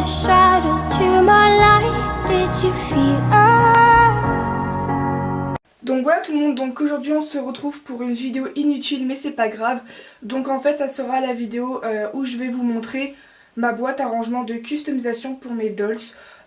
shadow to my light. Did you feel us? Donc voilà tout le monde, donc aujourd'hui on se retrouve pour une vidéo inutile mais c'est pas grave. Donc en fait ça sera la vidéo où je vais vous montrer ma boîte à rangement de customisation pour mes dolls.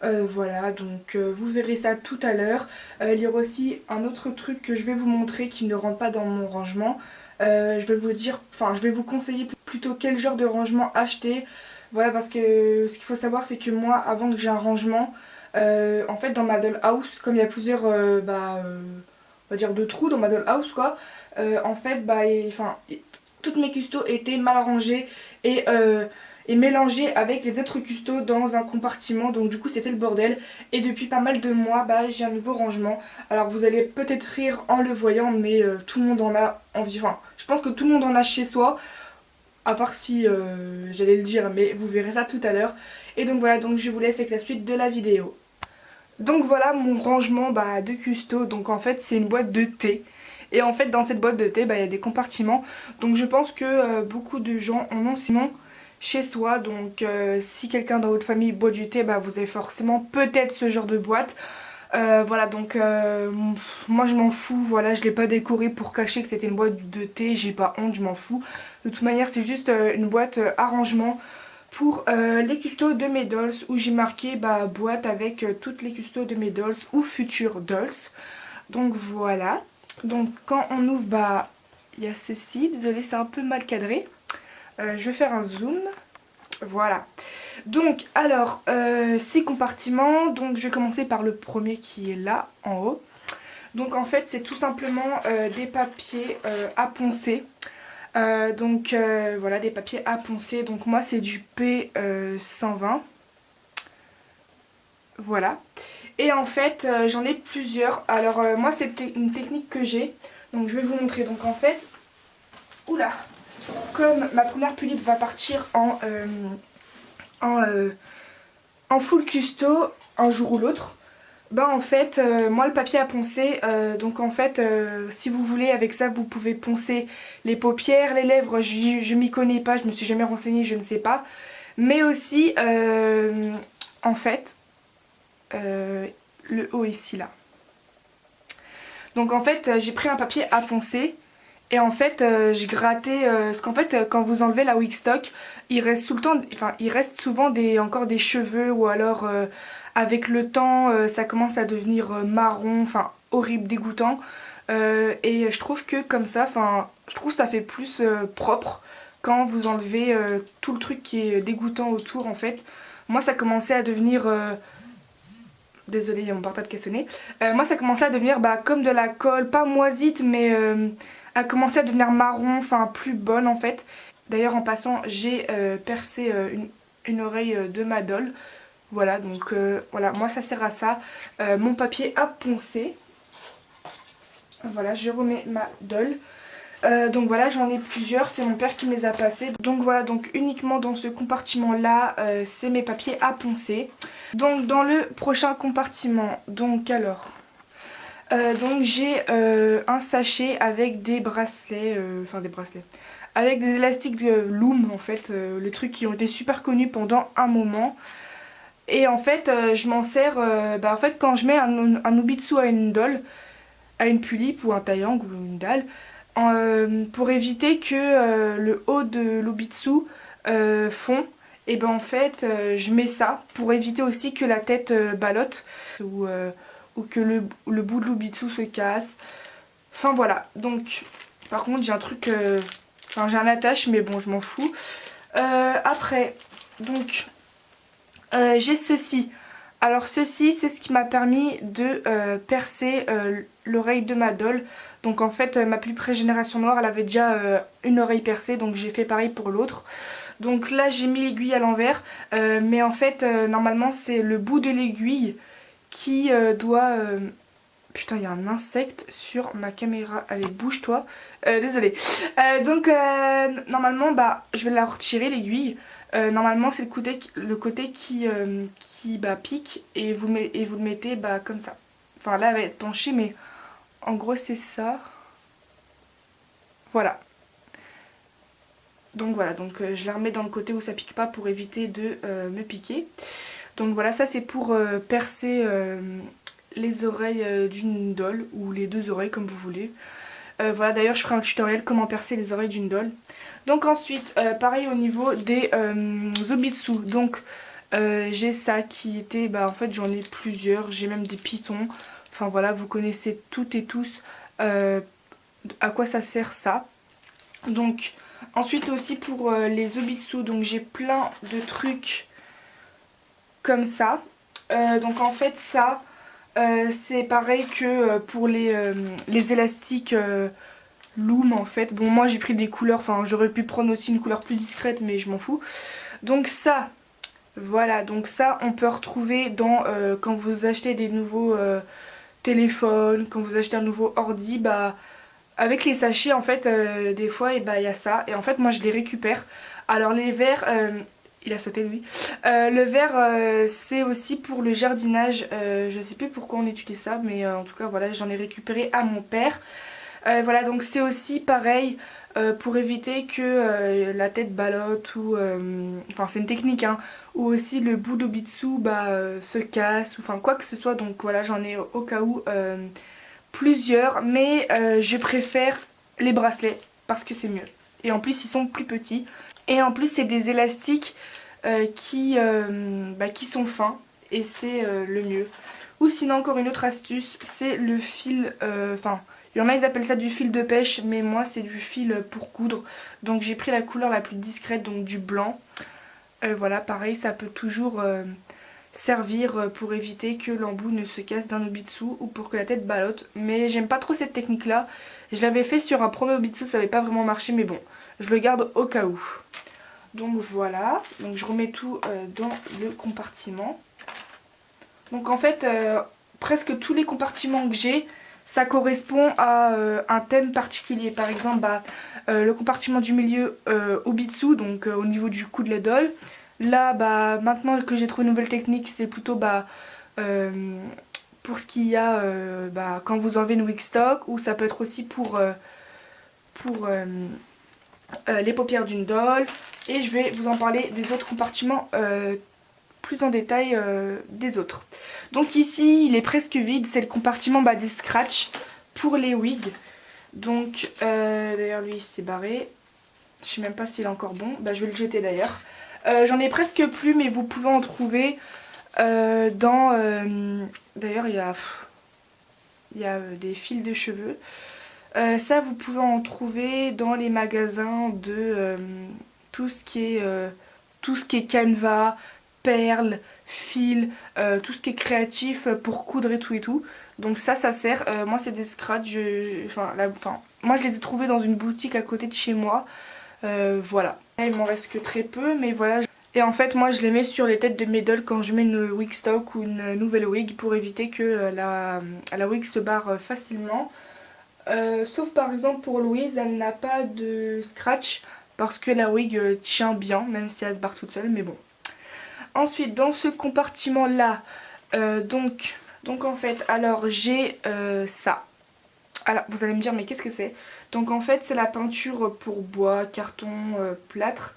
Voilà, donc vous verrez ça tout à l'heure. Il y aura aussi un autre truc que je vais vous montrer qui ne rentre pas dans mon rangement. Je vais vous dire, enfin je vais vous conseiller plutôt quel genre de rangement acheter. Voilà, parce que ce qu'il faut savoir c'est que moi avant que j'ai un rangement, en fait dans ma doll house, comme il y a plusieurs on va dire de trous dans ma doll house quoi, en fait toutes mes custos étaient mal rangés et mélangés avec les autres custos dans un compartiment, donc du coup c'était le bordel. Et depuis pas mal de mois j'ai un nouveau rangement. Alors vous allez peut-être rire en le voyant, mais tout le monde en a envie, enfin je pense que tout le monde en a chez soi, à part si j'allais le dire, mais vous verrez ça tout à l'heure. Et donc voilà, donc je vous laisse avec la suite de la vidéo. Donc voilà mon rangement de custo. Donc en fait c'est une boîte de thé. Et en fait dans cette boîte de thé il y a des compartiments. Donc je pense que beaucoup de gens en ont sinon chez soi. Donc si quelqu'un dans votre famille boit du thé, vous avez forcément peut-être ce genre de boîte. Voilà, donc moi je m'en fous. Voilà, je l'ai pas décoré pour cacher que c'était une boîte de thé. J'ai pas honte, je m'en fous. De toute manière c'est juste une boîte arrangement pour les custos de mes dolls, où j'ai marqué boîte avec toutes les custos de mes dolls ou futures dolls. Donc voilà. Donc quand on ouvre, il y a ceci. Désolée, c'est un peu mal cadré. Je vais faire un zoom. Voilà. Donc alors 6 compartiments. Donc je vais commencer par le premier qui est là en haut. Donc en fait c'est tout simplement des papiers à poncer. Voilà, des papiers à poncer. Donc moi c'est du P120. Voilà. Et en fait j'en ai plusieurs. Alors moi c'est une technique que j'ai. Donc je vais vous montrer. Donc en fait, oula, comme ma première pulipe va partir en full custo un jour ou l'autre, en fait moi le papier à poncer, donc en fait si vous voulez avec ça vous pouvez poncer les paupières, les lèvres. Je m'y connais pas, je me suis jamais renseignée, je ne sais pas. Mais aussi en fait le haut ici là. Donc en fait j'ai pris un papier à poncer. Et en fait j'ai gratté, parce qu'en fait quand vous enlevez la Wigstock, il reste tout le temps, enfin il reste souvent encore des cheveux, ou alors avec le temps ça commence à devenir marron, enfin horrible, dégoûtant. Et je trouve que comme ça, je trouve que ça fait plus propre quand vous enlevez tout le truc qui est dégoûtant autour en fait. Moi ça commençait à devenir... Désolée, il y a mon portable qui a sonné. Moi ça commençait à devenir comme de la colle, pas moisite, mais a commencé à devenir marron, enfin plus bonne en fait. D'ailleurs en passant j'ai percé une oreille de ma doll. Voilà, donc voilà, moi ça sert à ça. Mon papier à poncer. Voilà, je remets ma doll. Donc voilà, j'en ai plusieurs, c'est mon père qui me les a passés. Donc voilà, donc uniquement dans ce compartiment là c'est mes papiers à poncer. Donc dans le prochain compartiment, donc alors donc j'ai un sachet avec des bracelets, avec des élastiques de Loom en fait, les trucs qui ont été super connus pendant un moment. Et en fait je m'en sers en fait quand je mets un Nubitsu à une doll, à une pulipe ou un taillang ou une dalle, pour éviter que le haut de l'Obitsu fond. Et en fait je mets ça pour éviter aussi que la tête ballotte ou que le bout de l'Obitsu se casse. Enfin voilà, donc par contre j'ai un truc, j'ai un attache mais bon je m'en fous. Après donc j'ai ceci. Alors ceci c'est ce qui m'a permis de percer l'oreille de ma doll. Donc en fait ma plus pré-génération noire elle avait déjà une oreille percée, donc j'ai fait pareil pour l'autre. Donc là j'ai mis l'aiguille à l'envers, mais en fait normalement c'est le bout de l'aiguille qui doit... Putain, il y a un insecte sur ma caméra. Allez, bouge-toi. Désolée. Donc normalement je vais la retirer l'aiguille. Normalement c'est le côté qui pique, et vous le mettez comme ça. Enfin là elle va être penchée, mais en gros c'est ça. Voilà. Donc voilà, donc je la remets dans le côté où ça pique pas pour éviter de me piquer. Donc voilà, ça c'est pour percer les oreilles d'une doll ou les deux oreilles comme vous voulez. Voilà, d'ailleurs je ferai un tutoriel comment percer les oreilles d'une doll. Donc ensuite, pareil au niveau des Zobitsu. Donc j'ai ça qui était, bah en fait j'en ai plusieurs, j'ai même des pitons. Enfin voilà, vous connaissez toutes et tous à quoi ça sert ça. Donc ensuite aussi pour les Zobitsu, donc j'ai plein de trucs comme ça. Donc en fait ça, c'est pareil que pour les élastiques Loom en fait. Bon moi j'ai pris des couleurs, enfin j'aurais pu prendre aussi une couleur plus discrète mais je m'en fous. Donc ça, voilà, donc ça on peut retrouver dans quand vous achetez des nouveaux téléphones, quand vous achetez un nouveau ordi, bah avec les sachets en fait des fois et bah il y a ça. Et en fait moi je les récupère. Alors les verres, il a sauté lui. Le verre c'est aussi pour le jardinage. Je sais plus pourquoi on utilise ça mais en tout cas voilà j'en ai récupéré à mon père. Voilà donc c'est aussi pareil pour éviter que la tête ballotte ou enfin c'est une technique hein, ou aussi le bout d'Obitsu bah, se casse ou enfin quoi que ce soit. Donc voilà j'en ai au cas où plusieurs mais je préfère les bracelets parce que c'est mieux. Et en plus ils sont plus petits et en plus c'est des élastiques qui sont fins et c'est le mieux. Ou sinon encore une autre astuce c'est le fil, enfin il y en a ils appellent ça du fil de pêche mais moi c'est du fil pour coudre. Donc j'ai pris la couleur la plus discrète donc du blanc. Voilà pareil ça peut toujours servir pour éviter que l'embout ne se casse d'un Obitsu ou pour que la tête ballotte. Mais j'aime pas trop cette technique là. Je l'avais fait sur un premier Obitsu, ça avait pas vraiment marché mais bon je le garde au cas où. Donc voilà, donc je remets tout dans le compartiment. Donc en fait presque tous les compartiments que j'ai ça correspond à un thème particulier. Par exemple bah, le compartiment du milieu Obitsu, donc au niveau du cou de la doll. Là bah maintenant que j'ai trouvé une nouvelle technique c'est plutôt bah pour ce qu'il y a bah, quand vous enlevez une wig stock, ou ça peut être aussi pour les paupières d'une doll. Et je vais vous en parler des autres compartiments plus en détail des autres. Donc ici il est presque vide, c'est le compartiment bah, des scratchs pour les wigs. Donc d'ailleurs lui il s'est barré, je sais même pas s'il est encore bon, bah, je vais le jeter d'ailleurs. J'en ai presque plus mais vous pouvez en trouver dans... d'ailleurs il y a des fils de cheveux. Ça vous pouvez en trouver dans les magasins de tout ce qui est canevas, perles, fils, tout ce qui est créatif pour coudre et tout et tout. Donc ça sert, moi c'est des scratchs, moi je les ai trouvés dans une boutique à côté de chez moi. Voilà, il m'en reste que très peu mais voilà. Et en fait moi je les mets sur les têtes de mes dolls quand je mets une wig stock ou une nouvelle wig pour éviter que la wig se barre facilement. Sauf par exemple pour Louise, elle n'a pas de scratch parce que la wig tient bien même si elle se barre toute seule mais bon. Ensuite dans ce compartiment là donc en fait alors j'ai ça. Alors vous allez me dire mais qu'est-ce que c'est? Donc en fait c'est la peinture pour bois, carton, plâtre.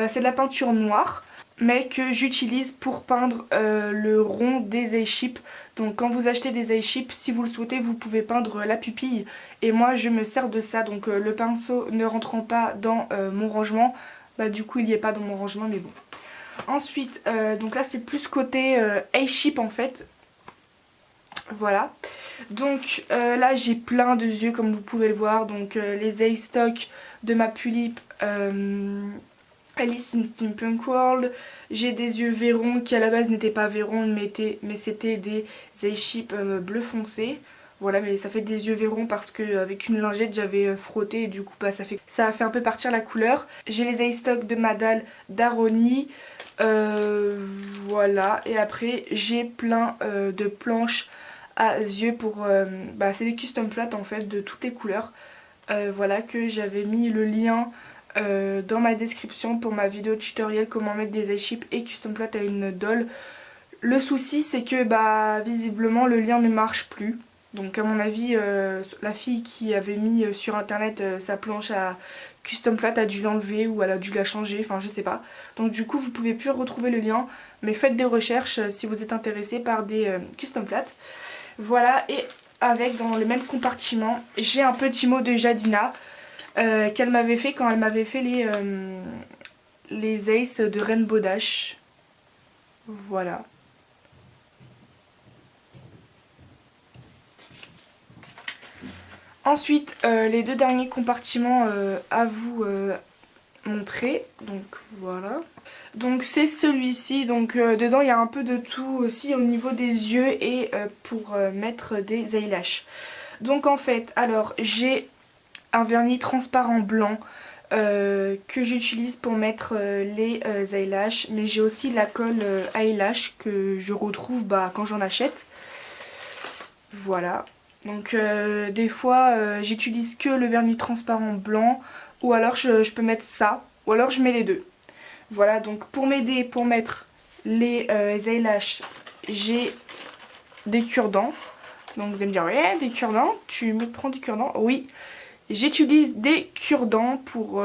C'est de la peinture noire mais que j'utilise pour peindre le rond des eye-chips. Donc quand vous achetez des eye-chips, si vous le souhaitez vous pouvez peindre la pupille. Et moi je me sers de ça, donc le pinceau ne rentrant pas dans mon rangement, bah du coup il n'y est pas dans mon rangement mais bon. Ensuite donc là c'est plus côté eye-chip en fait. Voilà. Donc là j'ai plein de yeux comme vous pouvez le voir. Donc les eye stock de ma Pulip, Alice in Steampunk World. J'ai des yeux Véron qui à la base n'étaient pas Véron mais c'était des eye chips bleu foncé. Voilà mais ça fait des yeux Véron parce qu'avec une lingette j'avais frotté et du coup bah, ça a fait un peu partir la couleur. J'ai les eye stock de Madal d'Aroni. Voilà et après j'ai plein de planches à yeux pour... bah, c'est des custom flat en fait de toutes les couleurs. Voilà que j'avais mis le lien dans ma description pour ma vidéo tutoriel comment mettre des eye chips et custom flat à une doll. Le souci c'est que bah visiblement le lien ne marche plus. Donc à mon avis la fille qui avait mis sur internet sa planche à Custom Flat a dû l'enlever ou elle a dû la changer, enfin je sais pas. Donc du coup vous pouvez plus retrouver le lien, mais faites des recherches si vous êtes intéressé par des Custom Flat. Voilà, et avec dans le même compartiment j'ai un petit mot de Jadina qu'elle m'avait fait quand elle m'avait fait les Aces de Rainbow Dash. Voilà. Ensuite, les deux derniers compartiments à vous montrer. Donc voilà. Donc c'est celui-ci. Donc dedans il y a un peu de tout aussi au niveau des yeux et pour mettre des eyelashes. Donc en fait, alors j'ai un vernis transparent blanc que j'utilise pour mettre les eyelashes. Mais j'ai aussi la colle eyelash que je retrouve quand j'en achète. Voilà. Donc des fois j'utilise que le vernis transparent blanc ou alors je peux mettre ça ou alors je mets les deux. Voilà, donc pour m'aider pour mettre les eyelashes, j'ai des cure-dents. Donc vous allez me dire ouais, des cure-dents, tu me prends des cure-dents? Oui, j'utilise des cure-dents pour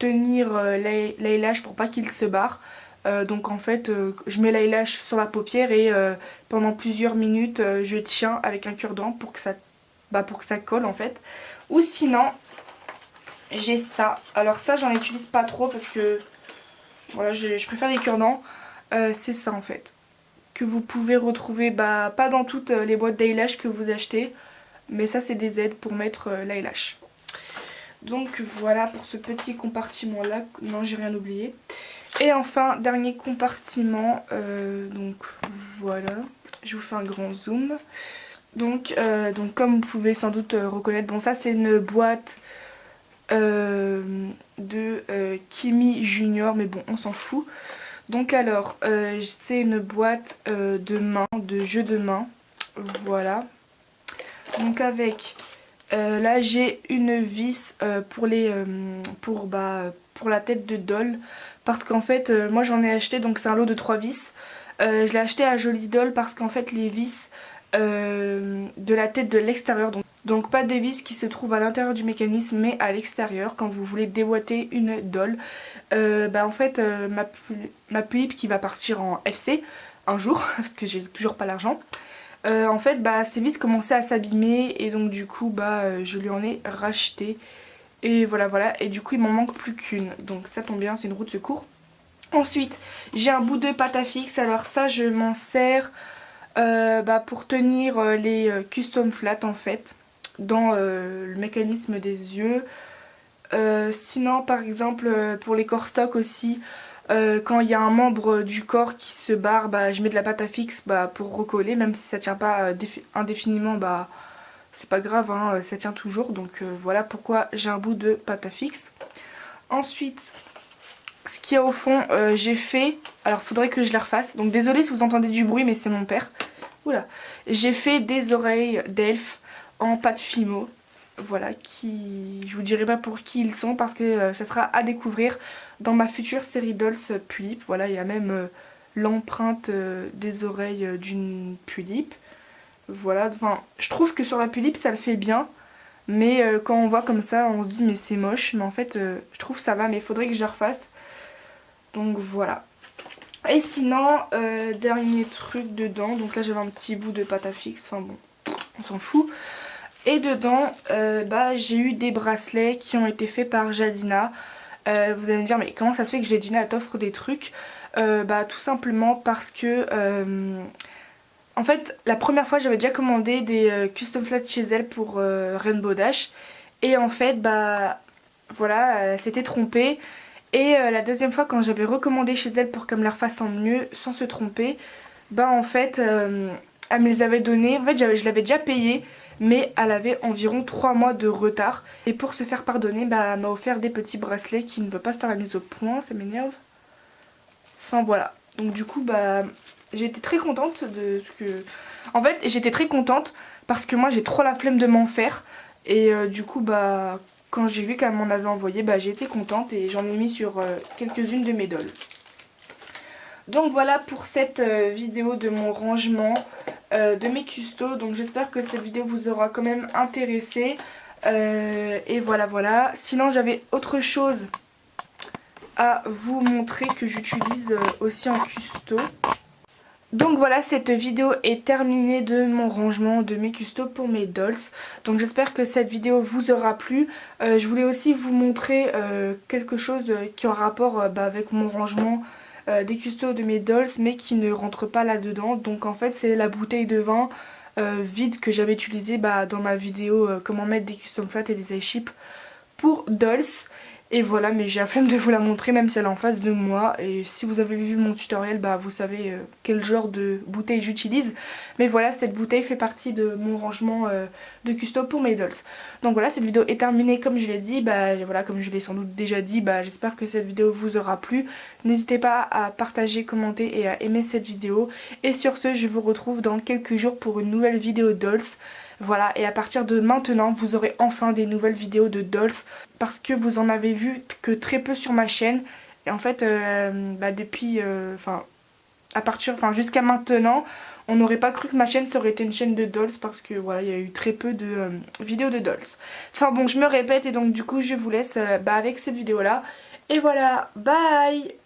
tenir l'eyelash pour pas qu'il se barre. Donc en fait je mets l'eyelash sur la paupière et pendant plusieurs minutes je tiens avec un cure-dent pour que ça colle en fait. Ou sinon j'ai ça. Alors ça j'en utilise pas trop parce que voilà, je préfère les cure-dents. C'est ça en fait que vous pouvez retrouver pas dans toutes les boîtes d'eyelash que vous achetez, mais ça c'est des aides pour mettre l'eyelash. Donc voilà pour ce petit compartiment là. Non, j'ai rien oublié. Et enfin, dernier compartiment, donc voilà, je vous fais un grand zoom. Donc comme vous pouvez sans doute reconnaître, bon ça c'est une boîte de Kimi Junior, mais bon on s'en fout. Donc alors, c'est une boîte de main, de jeux de main, voilà. Donc avec, là j'ai une vis pour la tête de doll. Parce qu'en fait moi j'en ai acheté, donc c'est un lot de 3 vis. Je l'ai acheté à Jolie Doll parce qu'en fait les vis de la tête de l'extérieur, donc pas des vis qui se trouvent à l'intérieur du mécanisme mais à l'extérieur quand vous voulez déboîter une doll. En fait ma pulipe qui va partir en FC un jour parce que j'ai toujours pas l'argent. En fait ces vis commençaient à s'abîmer et donc du coup je lui en ai racheté. Et voilà, et du coup il m'en manque plus qu'une. Donc ça tombe bien, c'est une roue de secours. Ensuite, j'ai un bout de pâte à fixe. Alors ça, je m'en sers pour tenir les custom flat en fait, dans le mécanisme des yeux. Sinon, par exemple, pour les corps stock aussi, quand il y a un membre du corps qui se barre, je mets de la pâte à fixe pour recoller. Même si ça tient pas indéfiniment, c'est pas grave, hein, ça tient toujours. Donc voilà pourquoi j'ai un bout de pâte à fixe. Ensuite, ce qu'il y a au fond, j'ai fait... Alors faudrait que je les refasse. Donc désolée si vous entendez du bruit, mais c'est mon père. Oula. J'ai fait des oreilles d'elfe en pâte Fimo. Voilà, je vous dirai pas pour qui ils sont parce que ça sera à découvrir dans ma future série Dolls Pulipe. Voilà, il y a même l'empreinte des oreilles d'une pulipe. Voilà, enfin, je trouve que sur la pulipe ça le fait bien. Mais quand on voit comme ça, on se dit mais c'est moche. Mais en fait, je trouve ça va, mais il faudrait que je le refasse. Donc voilà. Et sinon, dernier truc dedans. Donc là j'avais un petit bout de pâte à fixe. Enfin bon, on s'en fout. Et dedans, j'ai eu des bracelets qui ont été faits par Jadina. Vous allez me dire mais comment ça se fait que Jadina t'offre des trucs? Tout simplement parce que... en fait, la première fois j'avais déjà commandé des custom flats chez elle pour Rainbow Dash. Et en fait, voilà, elle s'était trompée. Et la deuxième fois quand j'avais recommandé chez elle pour qu'elle me les refasse en mieux sans se tromper, en fait, elle me les avait donnés. En fait, je l'avais déjà payé, mais elle avait environ 3 mois de retard. Et pour se faire pardonner, elle m'a offert des petits bracelets qui ne veulent pas faire la mise au point, ça m'énerve. Enfin voilà, donc du coup, j'ai été très contente de ce que... En fait, j'étais très contente parce que moi j'ai trop la flemme de m'en faire. Et du coup, quand j'ai vu qu'elle m'en avait envoyé, j'ai été contente et j'en ai mis sur quelques-unes de mes dolls. Donc voilà pour cette vidéo de mon rangement de mes custos. Donc j'espère que cette vidéo vous aura quand même intéressé. Et voilà. Sinon j'avais autre chose à vous montrer que j'utilise aussi en custo. Donc voilà, cette vidéo est terminée de mon rangement de mes custos pour mes dolls. Donc j'espère que cette vidéo vous aura plu. Je voulais aussi vous montrer quelque chose qui est en rapport avec mon rangement des custos de mes dolls, mais qui ne rentre pas là-dedans. Donc en fait c'est la bouteille de vin vide que j'avais utilisée dans ma vidéo comment mettre des custom flats et des iShip pour dolls. Et voilà, mais j'ai la flemme de vous la montrer même si elle est en face de moi. Et si vous avez vu mon tutoriel, vous savez quel genre de bouteille j'utilise. Mais voilà, cette bouteille fait partie de mon rangement de custo pour mes dolls. Donc voilà, cette vidéo est terminée comme je l'ai dit. Voilà, comme je l'ai sans doute déjà dit, j'espère que cette vidéo vous aura plu. N'hésitez pas à partager, commenter et à aimer cette vidéo. Et sur ce, je vous retrouve dans quelques jours pour une nouvelle vidéo dolls. Voilà, et à partir de maintenant, vous aurez enfin des nouvelles vidéos de dolls parce que vous en avez vu que très peu sur ma chaîne. Et en fait, depuis, jusqu'à maintenant, on n'aurait pas cru que ma chaîne ça aurait été une chaîne de dolls parce que voilà, il y a eu très peu de vidéos de dolls. Enfin bon, je me répète et donc du coup, je vous laisse avec cette vidéo là. Et voilà, bye!